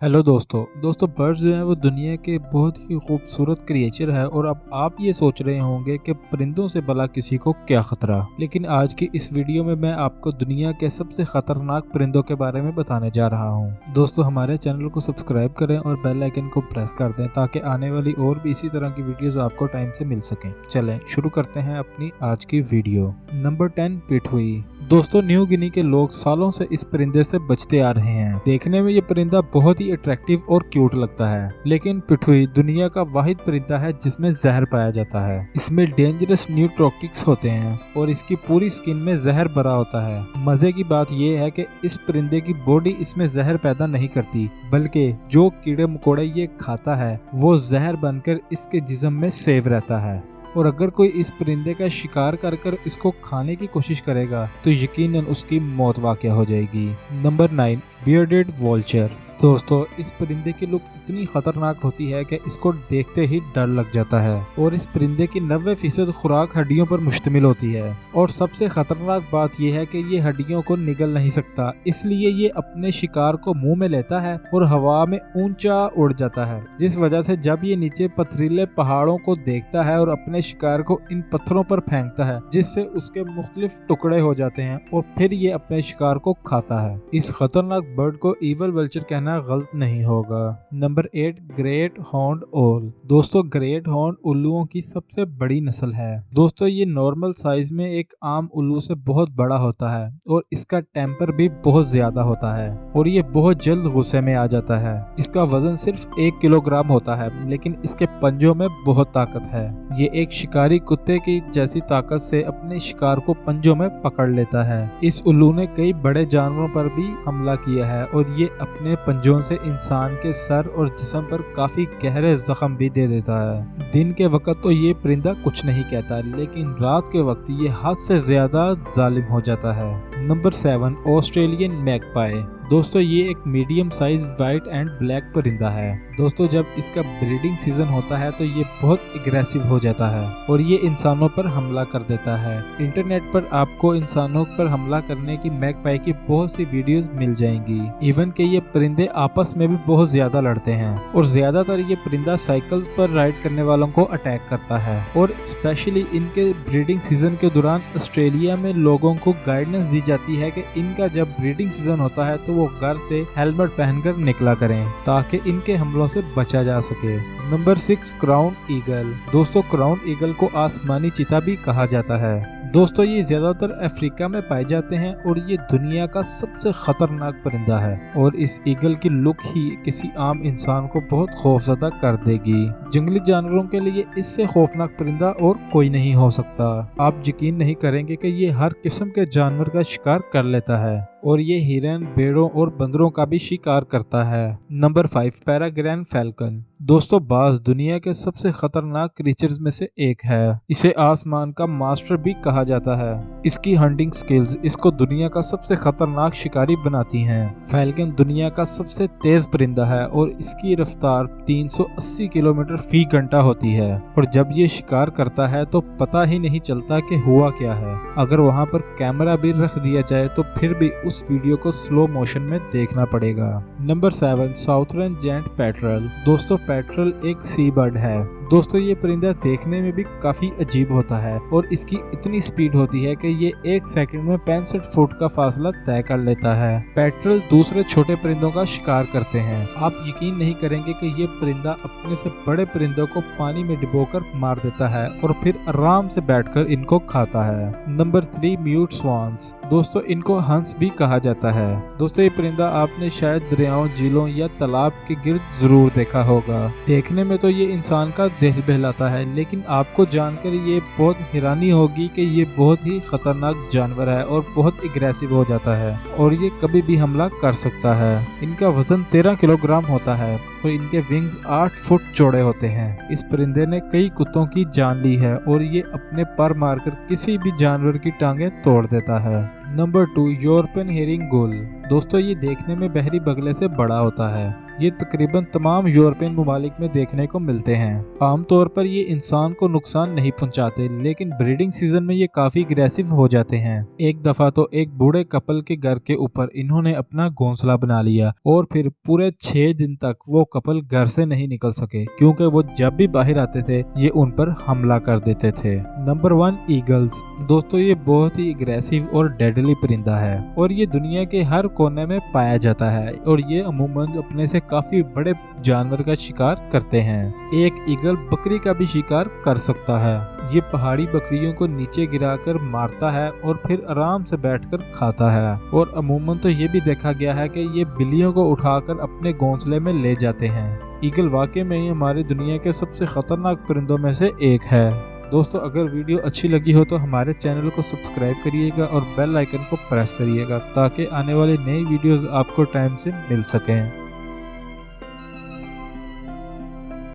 Hello दोस्तों birds जो हैं वो दुनिया के बहुत ही खूबसूरत क्रिएचर है। और अब आप ये सोच रहे होंगे कि परिंदों से भला किसी को क्या खतरा। लेकिन आज की इस वीडियो में मैं आपको दुनिया के सबसे खतरनाक परिंदों के बारे में बताने जा रहा हूँ। दोस्तों हमारे चैनल को सब्सक्राइब करें और बेल आइकन को प्रेस कर दें ताकि आने वाली और भी इसी तरह की वीडियोस आपको टाइम से मिल सकें। चलें शुरू करते हैं अपनी आज की वीडियो। नंबर 10 पिटहुई। दोस्तों न्यू गिनी के लोग सालों से इस परिंदे से बचते आ रहे हैं। देखने में ये परिंदा बहुत ही अट्रैक्टिव और क्यूट लगता है, लेकिन पिटहुई दुनिया का वाहिद परिंदा है जिसमें जहर पाया जाता है। इसमें डेंजरस न्यूट्रोटिक्स होते हैं और इसकी पूरी स्किन में जहर भरा होता है। मजे की बात यह है कि इस परिंदे की बॉडी इसमें जहर पैदा नहीं करती, बल्कि जो कीड़े मकोड़े ये खाता है वो जहर बनकर इसके जिस्म में सेव रहता है। और अगर कोई इस परिंदे का शिकार कर इसको खाने की कोशिश करेगा तो यकीनन उसकी मौत वाक़या हो जाएगी। Number 9 bearded vulture. दोस्तों इस परिंदे की लुक इतनी खतरनाक होती है कि इसको देखते ही डर लग जाता है। और इस परिंदे की 90% खुराक हड्डियों पर मुश्तमिल होती है। और सबसे खतरनाक बात यह है कि ये हड्डियों को निगल नहीं सकता, इसलिए ये अपने शिकार को मुंह में लेता है और हवा में ऊंचा उड़ जाता है, जिस वजह से जब ये नीचे पथरीले पहाड़ों को देखता है और अपने शिकार को इन पत्थरों पर फेंकता है, जिससे उसके मुख्तलिफ टुकड़े हो जाते हैं और फिर ये अपने शिकार को खाता है। इस खतरनाक बर्ड को ईवल वल्चर कहना गलत नहीं होगा। नंबर 8 ग्रेट हॉर्न्ड ओल। दोस्तों ग्रेट हॉर्न्ड उल्लुओं की सबसे बड़ी नस्ल है। दोस्तों ये नॉर्मल साइज में एक आम उल्लू से बहुत बड़ा होता है और इसका टेम्पर भी बहुत ज्यादा होता है और ये बहुत जल्द गुस्से में आ जाता है। इसका वजन सिर्फ 1 किलोग्राम होता है, लेकिन इसके पंजों में बहुत ताकत है। ये एक शिकारी कुत्ते की जैसी ताकत से अपने शिकार को पंजों में पकड़ लेता है। इस उल्लू ने कई बड़े जानवरों पर भी हमला किया है और ये अपने पंजों से इंसान के सर और जिस्म पर काफी गहरे जख्म भी दे देता है। दिन के वक्त तो ये परिंदा कुछ नहीं कहता, लेकिन रात के वक्त ये हद से ज्यादा जालिम हो जाता है। Number 7 Australian magpie. दोस्तों ये एक medium size white and black परिंदा है। दोस्तों जब इसका ब्रीडिंग सीजन होता है तो ये बहुत एग्रेसिव हो जाता है और ये इंसानों पर हमला कर देता है। इंटरनेट पर आपको इंसानों पर हमला करने की मैगपाई की बहुत सी वीडियोस मिल जाएंगी। इवन के ये परिंदे आपस में भी बहुत ज्यादा लड़ते हैं और ज्यादातर ये परिंदा साइकिल्स पर राइड करने वालों को अटैक करता है। और स्पेशली इनके ब्रीडिंग सीजन के दौरान ऑस्ट्रेलिया में लोगों को गाइडेंस दी जाती है कि इनका जब ब्रीडिंग सीजन होता है तो वो घर से हेलमेट पहनकर निकला करें ताकि इनके हमलों से बचा जा सके। Number 6 crown eagle. दोस्तों क्राउन ईगल को आसमानी चीता भी कहा जाता है। दोस्तों ये ज्यादातर अफ्रीका में पाए जाते हैं और ये दुनिया का सबसे खतरनाक परिंदा है और इस ईगल की लुक ही किसी आम इंसान को बहुत खौफजदा कर देगी। जंगली जानवरों के लिए इससे खौफनाक परिंदा और कोई नहीं हो सकता। आप यकीन नहीं करेंगे कि ये हर किस्म के जानवर का शिकार कर लेता है और ये हिरन, भेड़ों और बंदरों का भी शिकार करता है। Number 5 peregrine falcon. दोस्तों बाज दुनिया के सबसे खतरनाक क्रीचर्स में से एक है। इसे आसमान का मास्टर भी कहा जाता है। इसकी हंटिंग स्किल्स इसको दुनिया का सबसे खतरनाक शिकारी बनाती हैं। फैल्कन दुनिया का सबसे तेज परिंदा है और इसकी रफ्तार 380 किलोमीटर फी घंटा होती है और जब ये शिकार करता है तो पता ही नहीं चलता कि हुआ क्या है। अगर वहाँ पर कैमरा भी रख दिया जाए तो फिर भी उस वीडियो को स्लो मोशन में देखना पड़ेगा। Number 7 southern giant petrel. दोस्तों पैट्रल एक सी बर्ड है। दोस्तों ये परिंदा देखने में भी काफी अजीब होता है और इसकी इतनी स्पीड होती है कि ये 1 सेकंड में 65 फुट का फासला तय कर लेता है। पैट्रल दूसरे छोटे परिंदों का शिकार करते हैं। आप यकीन नहीं करेंगे कि ये परिंदा अपने से बड़े परिंदों को पानी में डुबोकर मार देता है और फिर आराम से बैठकर इनको खाता है। Number 3 mute swans. दोस्तों इनको हंस भी कहा जाता है। दोस्तों ये परिंदा आपने शायद दरियाओं, झीलों या तालाब के गिर्द जरूर देखा होगा। देखने में तो ये इंसान का दिल बहलाता है, लेकिन आपको जानकर ये बहुत हैरानी होगी कि ये बहुत ही खतरनाक जानवर है और बहुत एग्रेसिव हो जाता है और ये कभी भी हमला कर सकता है। इनका वजन 13 किलोग्राम होता है और इनके विंग्स 8 फुट चौड़े होते हैं। इस परिंदे ने कई कुत्तों की जान ली है और ये अपने पर मारकर किसी भी जानवर की टांगें तोड़ देता है। नंबर 2 यूरोपियन हेरिंग गुल। दोस्तों ये देखने में बहरी बगले से बड़ा होता है ये तकरीबन तमाम यूरोपियन ममालिक में देखने को मिलते हैं। आमतौर पर ये इंसान को नुकसान नहीं पहुंचाते, लेकिन ब्रीडिंग सीजन में ये काफी अग्रेसिव हो जाते हैं। एक दफा तो एक बूढ़े कपल के घर के ऊपर इन्होंने अपना घोंसला बना लिया और फिर पूरे 6 दिन तक वो कपल घर से नहीं निकल सके, क्योंकि वो जब भी बाहर आते थे ये उन पर हमला कर देते थे। Number 1, eagles. दोस्तों, ये बहुत ही अग्रेसिव और डेडली परिंदा है और ये दुनिया के हर कोने में पाया जाता है और ये अमूमन अपने से काफी बड़े जानवर का शिकार करते हैं। एक ईगल बकरी का भी शिकार कर सकता है। ये पहाड़ी बकरियों को नीचे गिराकर मारता है और फिर आराम से बैठकर खाता है। और अमूमन तो ये भी देखा गया है कि ये बिल्लियों को उठाकर अपने घोंसले में ले जाते हैं। ईगल वाकई में ही हमारी दुनिया के सबसे खतरनाक परिंदों में से एक है। दोस्तों, अगर वीडियो अच्छी लगी हो तो हमारे चैनल को सब्सक्राइब करिएगा और बेल आइकन को प्रेस करिएगा ताकि आने वाली नई वीडियोस आपको टाइम से मिल सकें।